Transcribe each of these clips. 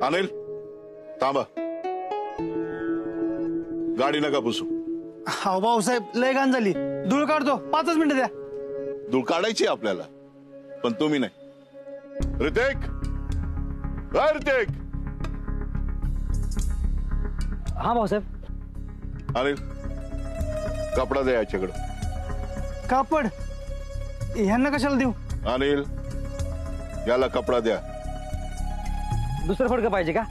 अनिल थांबा, गाडी नका पुसू. हा भाऊसाहेब लय घाण झाली, धूळ काढतो, 5 मिनिटं द्या. धूळ काढायची आपल्याला, पण तुम्ही नाही. ऋतिक, ऋतिक. हा भाऊसाहेब. अनिल कपडा द्या याच्याकडे. कापड ह्यांना कशाला देऊ? अनिल याला कपडा द्या. दुसरं फडकं पाहिजे का?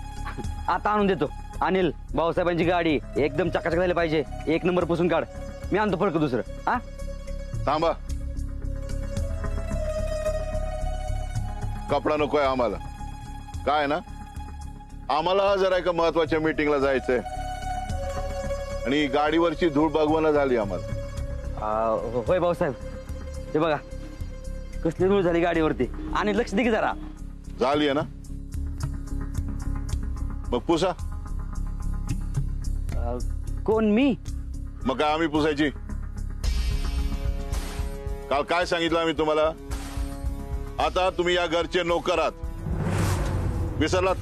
आता आणून देतो. अनिल, भाऊसाहेबांची गाडी एकदम चकाचक झाली पाहिजे, 1 नंबर पुसून काढ. मी आणतो फडकं दुसरं. हा थांबा, कपडा नकोय आम्हाला. काय ना, आम्हाला जरा एका महत्वाच्या मीटिंगला जायचंय आणि गाडीवरची धूळ बघवणं झाली आम्हाला. होय भाऊसाहेब, हे बघा कसली धूळ झाली गाडीवरती. आणि लक्ष दे की जरा. झाली आहे ना, मग पुसा. कोण? मी? मग काय आम्ही पुसायची? काल काय सांगितलं आम्ही तुम्हाला? आता तुम्ही या घरचे नोकर आहात, विसरलात?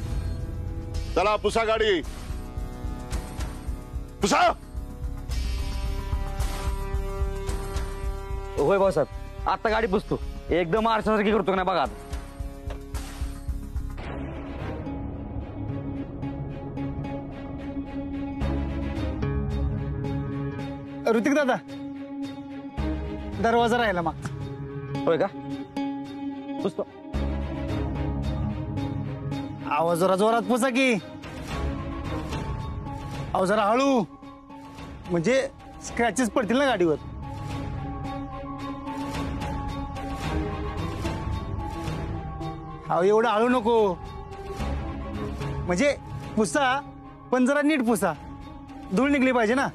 चला पुसा गाडी, पुसा. होय भाऊसाहेब, आता गाडी पुसतो, एकदम आरशासारखी करतो ना बघा. ऋतिक दादा, दरवाजा राहिला मग. होय का? पुसतो. आवाज जरा जोरात पुसा की. अहो जरा हळू, म्हणजे स्क्रॅचेस पडतील ना गाडीवर. अहो एवढं हळू नको, म्हणजे पुसा पण जरा नीट पुसा, धूळ निघली पाहिजे ना.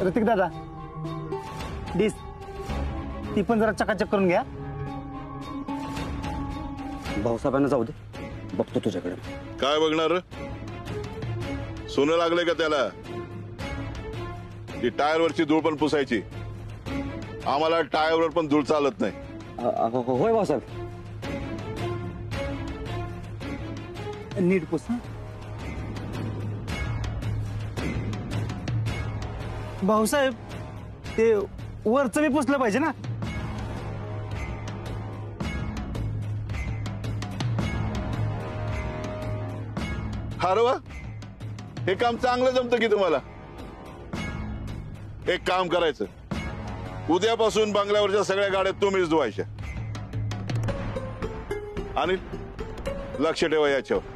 ऋतिक दादा, डिस ती पण जरा चकाचक करून घ्या. भाऊसाहेबांना जाऊ दे, बघतो तुझ्याकडे. काय बघणार? सोनं लागले का त्याला? ती टायरवरची धूळ पण पुसायची. आम्हाला टायरवर पण धूळ चालत नाही. होय भाऊसाहेब. नीट पुसा. भाऊसाहेब, ते वरचं मी पुसलं पाहिजे ना. अरे वा, हे काम चांगलं जमतं की तुम्हाला. एक काम करायचं, उद्यापासून बंगल्यावरच्या सगळ्या गाड्या तुम्हीच धुवायच्या. आणि लक्ष ठेवा याच्यावर.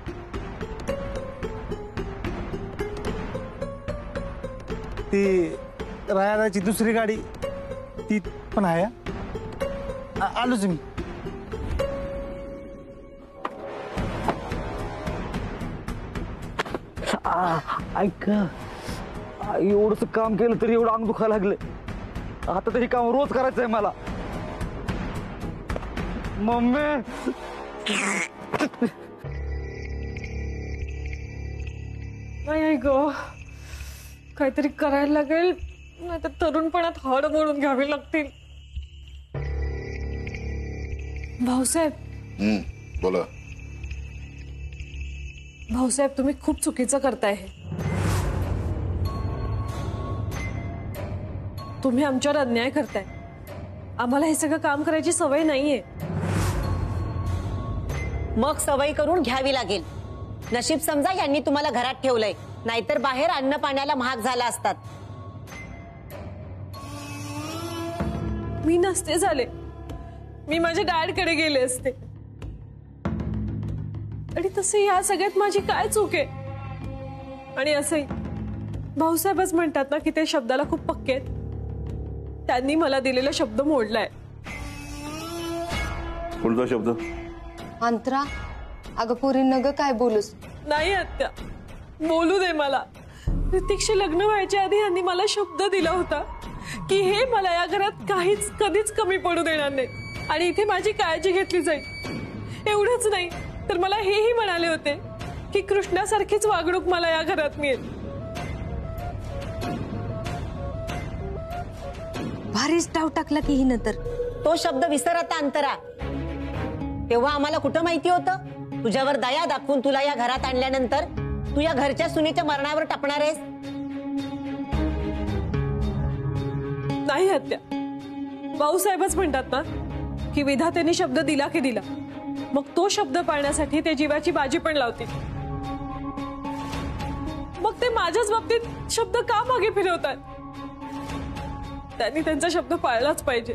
ती रायाची दुसरी गाडी ती पण आहे. आलोच मी. ऐक, एवढंच काम केलं तरी एवढं अंग दुखायला लागलं. आता तरी काम रोज करायचंय मला. मम्मी, नाही ग, काहीतरी करायला लागेल, नाही तर तरुणपणात हाड मोडून घ्यावी लागतील. भाऊसाहेब. बोला. भाऊसाहेब, तुम्ही खूप चुकीचं करताय. हे तुम्ही आमच्यावर अन्याय करताय. आम्हाला हे सगळं काम करायची सवय नाहीये. मग सवय करून घ्यावी लागेल. नशीब समजा यांनी तुम्हाला घरात ठेवलंय, नाहीतर बाहेर अन्न पाण्याला महाग झाला असतात. मी नसते झाले, मी माझ्या डॅडकडे गेले असते. आणि तसे या सगळ्यात माझी काय चूक आहे? आणि असंही भाऊसाहेबच म्हणतात ना की ते शब्दाला खूप पक्के आहेत. त्यांनी मला दिलेला शब्द मोडलाय. कोणता शब्द? अंतरा, अगं पुरी नग काय बोलूस. नाही आत्या, बोलू दे मला. ऋतिकशी लग्न व्हायच्या आधी यांनी मला शब्द दिला होता की हे मला या घरात काहीच कधीच कमी पडू देणार नाही आणि इथे माझी काळजी घेतली जाईल. एवढंच नाही तर मला हेही म्हणाले होते की कृष्णासारखीच वागणूक मला या घरात मिळेल. भारीच डाव टाकला की हिनं तर. तो शब्द विसर आता अंतरा. तेव्हा आम्हाला कुठं माहिती होतं तुझ्यावर दया दाखवून तुला या घरात आणल्यानंतर तू या घरच्या सुनेच्या मरणावर टाकणार आहेस. नाही आत्या, भाऊसाहेबच म्हणतात ना की विधात्याने शब्द दिला की दिला, मग तो शब्द पाळण्यासाठी ते जीवाची बाजी पण लावतील. मग ते माझ्याच बाबतीत शब्द का मागे फिरवतात? त्यांनी त्यांचा शब्द पाळलाच पाहिजे.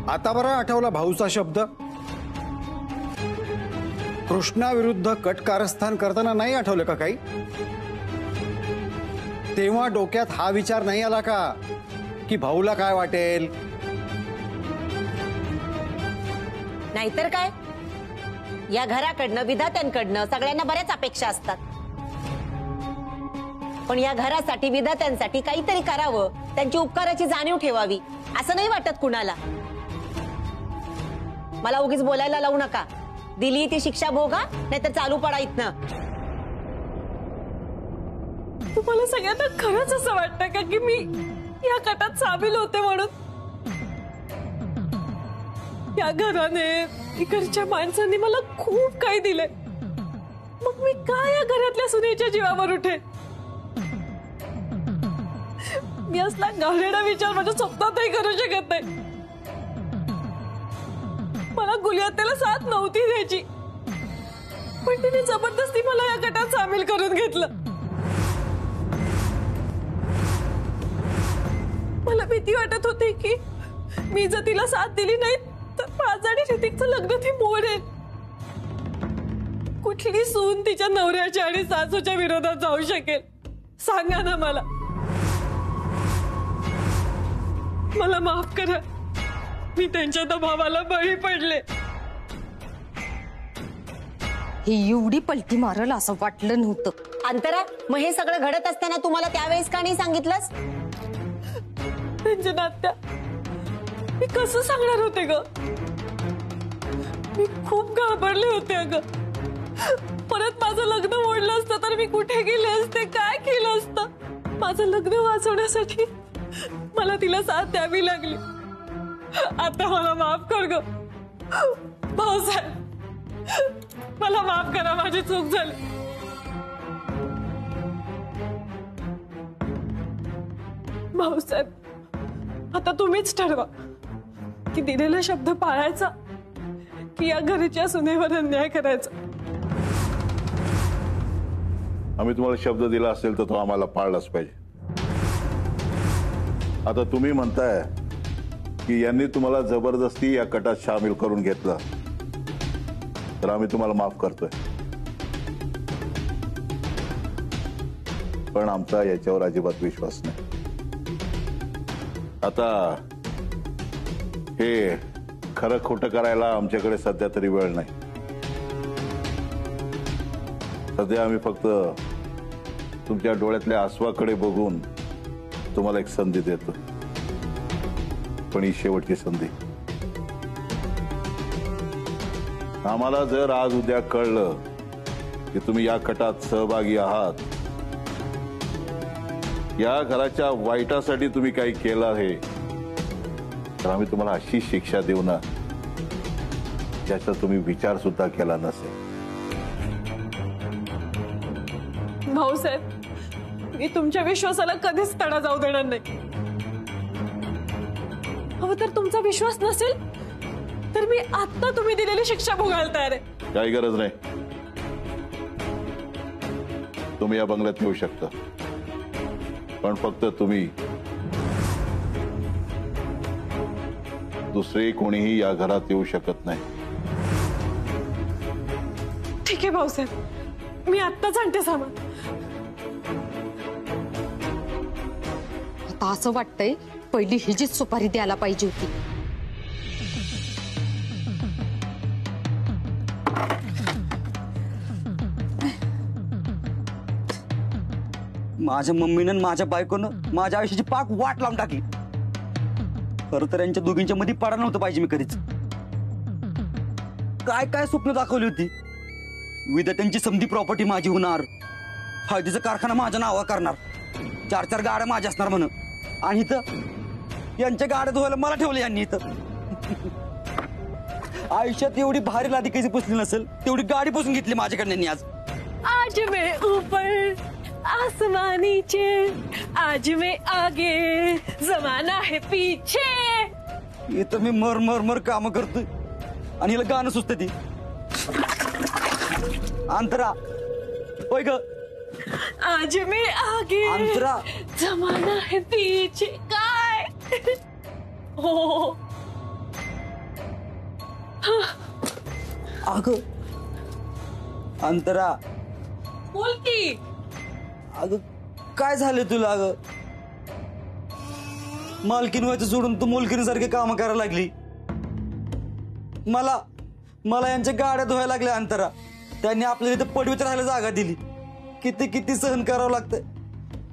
आता बरं आठवला भाऊचा शब्द. कृष्णाविरुद्ध कट कारस्थान करताना नाही आठवलं का काही? तेव्हा डोक्यात हा विचार नाही आला का की भाऊला काय वाटेल? नाहीतर काय, या घराकडनं विधात्यांकडनं सगळ्यांना बऱ्याच अपेक्षा असतात. पण या घरासाठी विधात्यांसाठी काहीतरी करावं, त्यांची उपकाराची जाणीव ठेवावी असं नाही वाटत कुणाला. मला उगीच बोलायला लावू नका. दिली ती शिक्षा भोगा, नाहीतर चालू पडा इथनं. तुम्हाला सगळ्यांना खरंच असं वाटतं का की मी या कटात सामील होते म्हणून? या घराने, इकडच्या माणसांनी मला खूप काही दिलंय, मग मी काय या घरातल्या सुनेच्या जीवावर उठे? मी असला घाणेरडा विचार माझ्या स्वप्नातही करू शकत नाही. मला गुलियात्याला साथ नव्हती द्यायची, पण तिने जबरदस्ती मला या गटात सामील करून घेतलं. मला भीती वाटत होती की मी जर तिला साथ दिली नाही तर माझं आणि ऋतिकचं लग्न ती मोडेल. कुठली सून तिच्या नवऱ्याच्या आणि सासूच्या विरोधात जाऊ शकेल? सांगा ना मला. मला माफ करा, मी त्यांच्या दबावाला बळी पडले. ही एवढी पलटी मारल असं वाटलं नव्हतं. अंतरा, मग हे सगळं घडत असताना तुम्हाला त्यावेळेस का नाही सांगितलंस? रंजनात्या, मी कसं सांगणार होते ग? मी खूप घाबरले होते अगं. परत माझं लग्न मोडलं असतं तर मी कुठे गेले असते, काय केलं असतं? माझं लग्न वाचवण्यासाठी मला तिला साथ द्यावी लागली. आता मला माफ कर ग भाऊसाहेब, मला माफ करा, माझी चूक झाली. भाऊसाहेब, आता तुम्हीच ठरवा की दिलेला शब्द पाळायचा की या घराच्या सुनेवर अन्याय करायचा. आम्ही तुम्हाला शब्द दिला असेल तर तो आम्हाला पाळलाच पाहिजे. आता तुम्ही म्हणताय की यांनी तुम्हाला जबरदस्ती या कटात सामील करून घेतलं, तर आम्ही तुम्हाला माफ करतोय. पण आमचा याच्यावर अजिबात विश्वास नाही. आता हे खरं खोटं करायला आमच्याकडे सध्या तरी वेळ नाही. सध्या आम्ही फक्त तुमच्या डोळ्यातल्या आसवाकडे बघून तुम्हाला एक संधी देतो, पण ही शेवटची संधी. आम्हाला जर आज उद्या कळलं की तुम्ही या कटात सहभागी आहात, या घराच्या वाईटासाठी तुम्ही काही केलं आहे, तर आम्ही तुम्हाला अशी शिक्षा देऊ ना ज्याचा तुम्ही विचार सुद्धा केला नसेल. भाऊसाहेब, मी तुमच्या विश्वासाला कधीच तडा जाऊ देणार नाही. हवं तर तुमचा विश्वास नसेल तर मी आता तुम्ही दिलेली शिक्षा भोगायला तयार आहे. काही गरज नाही. तुम्ही या बंगल्यात येऊ शकता, पण फक्त तुम्ही, दुसरे कोणीही या घरात येऊ शकत नाही. ठीक आहे भाऊसाहेब, मी आत्ताच आणते सामान. आता असं वाटतंय पहिली हिचीच सुपारी द्यायला पाहिजे होती. माझ्या मम्मीनं आणि माझ्या बायकोनं माझ्या आयुष्याची पाक वाट लावून टाकली. खरं तर यांच्या दोघींच्या मध्ये पडा नव्हतं पाहिजे मी कधीच. काय काय स्वप्न दाखवली होती. विद्या त्यांची समधी प्रॉपर्टी माझी होणार, हळदीचा कारखाना माझ्या नावावर करणार. 4 गाड्या माझ्या असणार म्हणून. आणि इथं यांच्या गाड्या धुवायला मला ठेवलं यांनी इथं. आयुष्यात एवढी भारी लादी कशी पुसली नसेल तेवढी गाडी पुसून घेतली माझ्याकडनं यांनी आज. आज मैं ऊपर आसमां नीचे, आज मैं आगे जमाना है पीछे. इथं मी मर काम करतोय आणि हिला गाणं सुचते ती. अंतरा होय ग. आज मैं आगे अंतरा जमाना है पीछे. काय हो अग अंतरा बोल की. अगं काय झालं तुला? अगं मालकीन व्हायचं सोडून तू मुलकीसारखे काम करायला लागली. मला यांच्या गाड्या धुवायला लागल्या. अंतरा त्यांनी आपल्याला इथं पडवीत राहायला जागा दिली. किती सहन करावं लागतं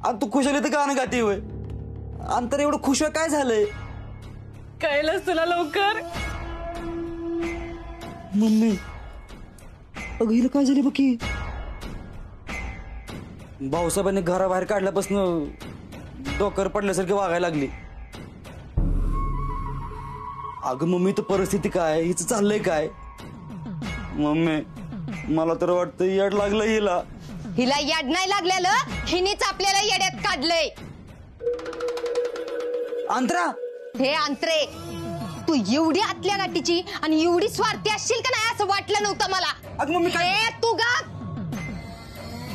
आणि तू खुशाली तर गाणं गाते होय. अंतर एवढं खुश व्हाय काय झालंय? कळलंच तुला लवकर. मम्मी अगं हिला काय झाली बघी. भाऊसाहेबांनी घराबाहेर काढल्यापासून डोकर पडल्यासारखी वागायला लागली. अगं मम्मी तर परिस्थिती काय हिचं चाललंय काय? मम्मी मला तर वाटतं येड लागलं हिला. हिला याड नाही लागलेलं, हिनेच आपल्याला येड्यात काढलंय. अंतरा हे अंतरे, तू एवढी आतल्या गाठीची आणि एवढी स्वार्थी असशील का नाही असं वाटलं नव्हतं मला. अगं मम्मी काय? ए, तू गा.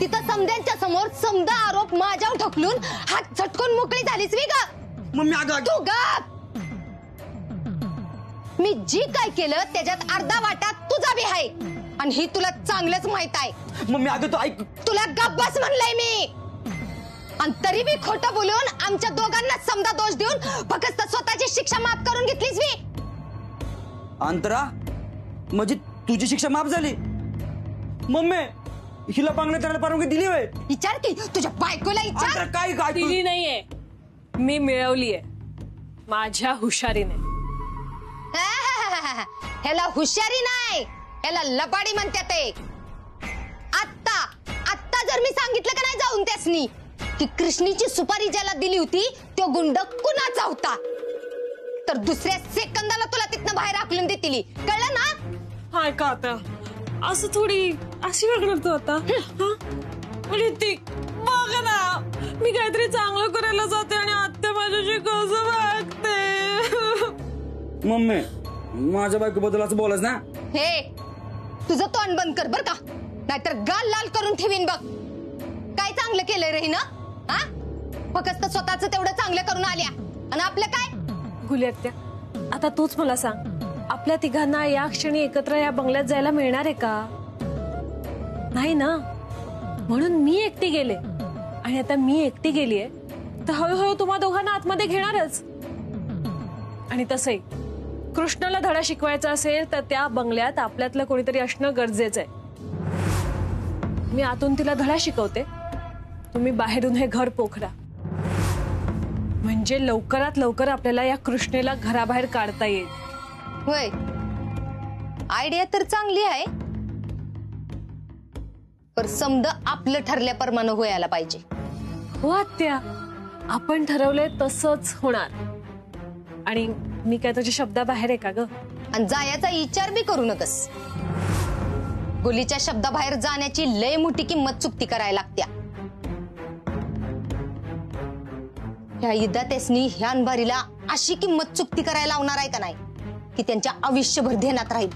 तिथं समद्यांच्या समोर समदा आरोप माझ्यावर ढकलून हात झटकून मोकळी झालीस मी ग. मम्मी अगं तू गा. मी जी काय केलं त्याच्यात अर्धा वाटा तुझा बी आहे आणि ही तुला चांगलंच माहित आहे. मम्मी अगं तू ऐक. तुला गप्पच म्हणलंय मी. आणि तरी बी खोटं बोलून आमच्या दोघांना समजा दोष देऊन फक्त स्वतःची शिक्षा माफ करून घेतलीस मी. अंतरा म्हणजे तुझी शिक्षा माफ झाली? मम्मी हिला बंगल्यात राहायला परवानगी दिली होय? विचार की तुझ्या बायकोला विचार. अंतरा काय काय तू- दिली नाहीये, मी मिळवलीये माझ्या हुशारीने. ह्याला हुशारी नाही, ह्याला लबाडी म्हणतात. आत्ता जर मी सांगितलं का नाही जाऊन त्यासनी की कृष्णीची सुपारी ज्याला दिली होती तो गुंड कुणाचा होता तर दुसऱ्या सेकंदाला तुला तिथनं बाहेर हाकलून देतील. कळलं ना? हाय का आता असं थोडी अशी वागणार तू आता? ऋतिक बघ ना, मी काहीतरी चांगलं करायला जाते आणि आत्ता माझ्याशी कसं वागते. मम्मी माझ्या बायको बद्दल असं बोलास ना. हे तुझं तोंड बंद कर बर का, नाहीतर गाल लाल करून ठेवीन बघ. काय चांगलं केलंय रे हिनं? हा फक्त स्वतःच तेवढं चांगलं करून आल्या आणि आपलं काय? गुल्यात्या आता तूच मला सांग, आपल्या तिघांना या क्षणी एकत्र या बंगल्यात जायला मिळणार आहे का? नाही ना. म्हणून मी एकटी गेले आणि आता मी एकटी गेलीये तर हळूहळू तुम्हा दोघांना आतमध्ये घेणारच. आणि तसंही कृष्णाला धडा शिकवायचा असेल तर त्या बंगल्यात आपल्यातलं कोणीतरी असणं गरजेचं आहे. मी आतून तिला धडा शिकवते, तुम्ही बाहेरून हे घर पोखरा. म्हणजे लवकरात लवकर आपल्याला या कृष्णेला घराबाहेर काढता येईल. होय, आयडिया तर चांगली आहे पर समद आपलं ठरल्याप्रमाणे व्हायला पाहिजे. हो आत्या, आपण ठरवलंय तसंच होणार. आणि मी काय तुझ्या शब्दाबाहेर आहे का ग? आणि जायचा विचार बी करू नकस. गुलीच्या शब्दाबाहेर जाण्याची लय मोठी किंमत चुकती करायला लागत्या. ह्या युद्धातेसनी ह्या अनबारीला अशी किंमत चुकती करायला लावणार आहे का नाही की त्यांच्या आयुष्यभर ध्यानात राहील.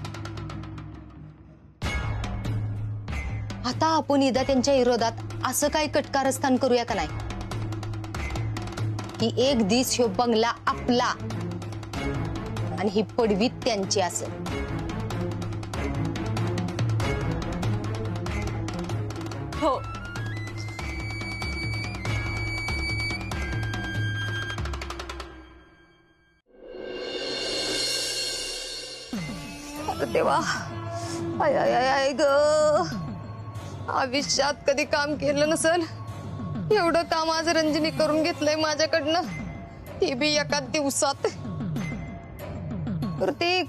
आता आपण इदा त्यांच्या विरोधात असं काही कटकारस्थान करूया का नाही की एक दिस ह्यो बंगला आपला आणि ही पडवीत त्यांची असेल. हो, देवा, आय आय आय आय ग. आयुष्यात कधी काम केलं नसल एवढं काम आज रंजनी करून घेतलंय माझ्याकडनं, ती बी एका दिवसात. प्रतीक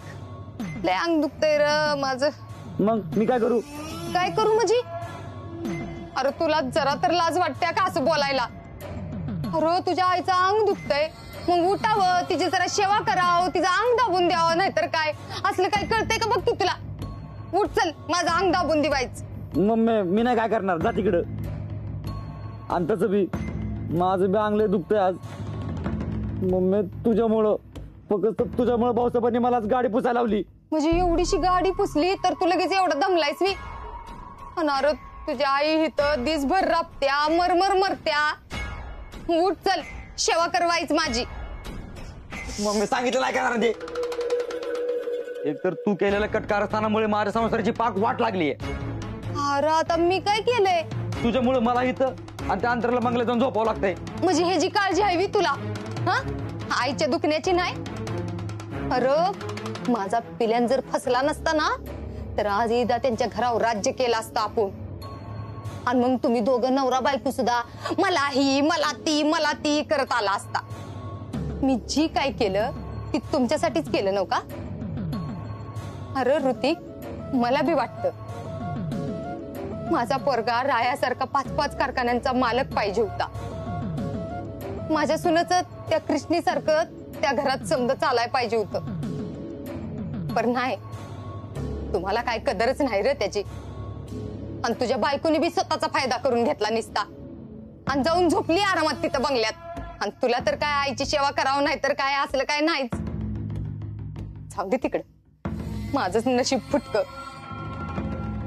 लय अंग दुखतंय र माझं. मग मी काय करू? काय करू म्हणजे? अरे तुला जरा तर लाज वाटते का असं बोलायला? अरे तुझ्या आईचं अंग दुखतंय, मग उठावं, तिची जरा सेवा करावं, तिचं अंग दाबून द्यावं, नाहीतर काय असलं काय कळतंय का बघ की तुला. उठ चल, माझं अंग दाबून दिवायचं. मम्मी मी नाही काय करणार, जा तिकडं. आणि तसं बी माझं बी अंगले दुखतंय आज. मम्मी तुझ्यामुळं, फक्त तुझ्यामुळं भाऊसाहेबांनी मला आज गाडी पुसायला लावली. म्हणजे एवढीशी गाडी पुसली तर तू लगेच एवढं दमलायस मी. अनार तुझ्या आई इथं दिसभर राबत्या, मरमर मरत्या. उठ चल, सेवा करवायच माझी. मम्मी सांगितलं नाही करणार ते. एक तर तू केलेल्या कटकारस्थानामुळे माझ्या संसाराची पाक वाट लागली आहे. अरे आता मी काय केलंय? तुझ्यामुळे मला इथं आणि त्या अंतराला बंगल्यात जाऊन झोपावं लागतंय. म्हणजे ह्याची काळजी हवी तुला, हा? आईच्या दुखण्याची नाही. अरे माझा पिल्यान जर फसला नसता ना, तर आज एकदा त्यांच्या घरावर राज्य केलं असतं आपण. आणि मग तुम्ही दोघं नवरा बायको सुद्धा मला ती करत आला असता. मी जी काय केलं ती तुमच्यासाठीच केलं नव्हतं का? अरे ऋतिक, मला बी वाटतं माझा पोरगा रायासारखा 5-5 कारखान्यांचा मालक पाहिजे होता. माझ्या सुनेचं त्या कृष्णीसारखं त्या घरात समज चालाय पाहिजे होतं. पण नाही, तुम्हाला काय कदरच नाही रे त्याची. आणि तुझ्या बायकोने बी स्वतःचा फायदा करून घेतला निसता आणि जाऊन झोपली आरामात तिथं बंगल्यात. आणि तुला तर काय आईची सेवा करावं, नाही तर काय असलं काय नाहीच. जाऊ दे तिकडं, माझंच नशीब फुटक.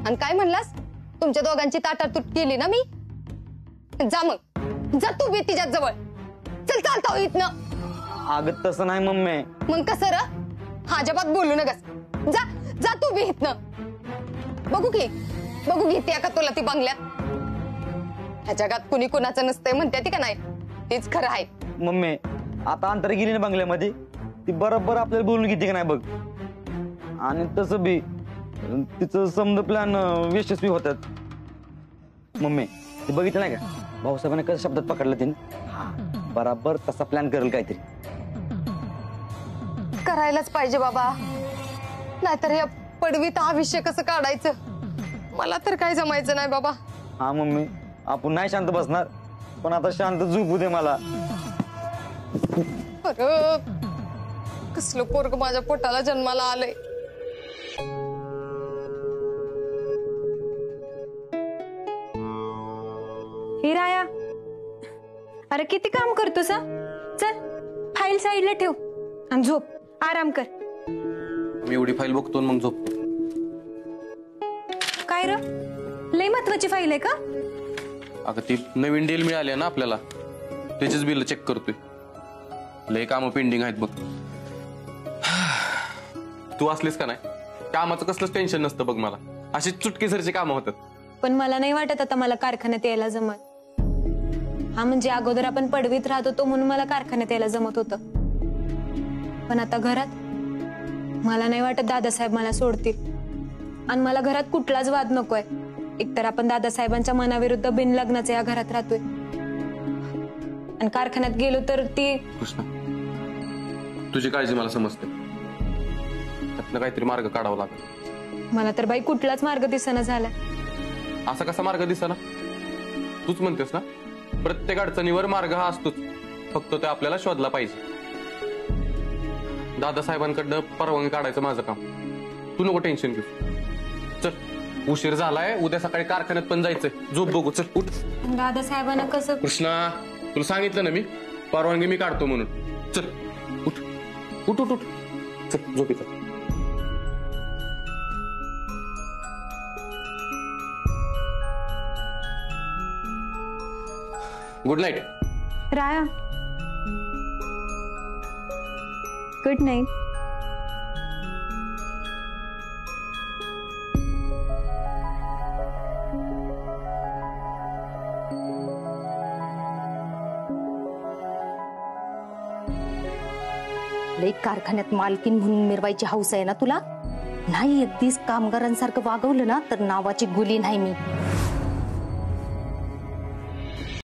आणि काय म्हणलास, तुमच्या दोघांची ताटातूट केली ना मी. जा मग, जा तू बी तिच्या जवळ. चल चालता हो इथनं. अगं तसं नाही मम्मी. मग कसं र, अजिबात बोलू नकस. जा जा तू बी इथनं. बघू घेते का तुला ती बंगल्यात. ह्या जगात कुणी कुणाचं नसतंय म्हणते ती का नाही, तेच खरं आहे. मम्मी आता अंतर गेली ना बंगल्यामध्ये, ती बरोबर आपल्याला बोलून घेते का नाही बघ. आणि तसं बी तिचं समज प्लॅन यशस्वी होतात. मम्मी ते बघितलं नाही का, भाऊसाहेबांनी कसं शब्दात पकडलं तिने, बराबर तसा प्लॅन करेल काहीतरी. करायलाच पाहिजे बाबा, नाहीतर या पडवीत आयुष्य कसं काढायचं, मला तर काय जमायचं नाही बाबा. हा मम्मी, आपण नाही शांत बसणार, पण आता शांत झोपू दे मला. अरे कसलं पोरग माझ्या पोटाला जन्माला आलंय. हे राया, अरे किती काम करतोस हा? चल फाईल साईडला ठेव आणि झोप, आराम कर. मी एवढी फाईल बघतो मग झोपतो. काय र, लय महत्वाची फाईल आहे का? अगं ती नवीन डील मिळाली ना आपल्याला, त्याचीच बिल चेक करतोय. लय कामं पेंडिंग आहेत बघ. तू असलीस का नाही, कामाचं कसलंच टेन्शन नसतं बघ मला. अशी चुटकीसरची कामं होतात. पण मला नाही वाटत आता मला कारखान्यात यायला जमत. हा म्हणजे अगोदर आपण पडवीत राहत होतो म्हणून मला कारखान्यात यायला जमत होतं, पण आता घरात मला नाही वाटत दादासाहेब मला सोडतील. आणि मला घरात कुठलाच वाद नकोय. एकतर आपण दादासाहेबांच्या मनाविरुद्ध बिनलग्नाचे या घरात राहतोय, आणि कारखान्यात गेलो तर ती. कृष्णा, तुझी काळजी मला समजते. त्यातनं काहीतरी मार्ग काढावा लागेल. मला तर बाई कुठलाच मार्ग दिसेना झाला. असा कसा मार्ग दिसेना? तूच म्हणतेस ना, प्रत्येक अडचणीवर मार्ग हा असतोच, फक्त ते आपल्याला शोधला पाहिजे. दादासाहेबांकडनं परवानगी काढायचं माझं काम. तू नको टेन्शन घेऊ. चल, उशीर झालाय, उद्या सकाळी कारखान्यात पण जायचंय. झोप बघू, चल उठ. दादासाहेबांना कसं? कृष्णा, तुला सांगितलं ना मी, परवानगी मी काढतो म्हणून. चल उठ उठ उठ उठ, चल झोप इथं. Good night Raya. Good night. लई कारखान्यात मालकीन म्हणून मिरवायची हौस आहे ना तुला. नाही एक दिवस कामगारांसारखं वागवलं ना तर नावाची गुली नाही मी.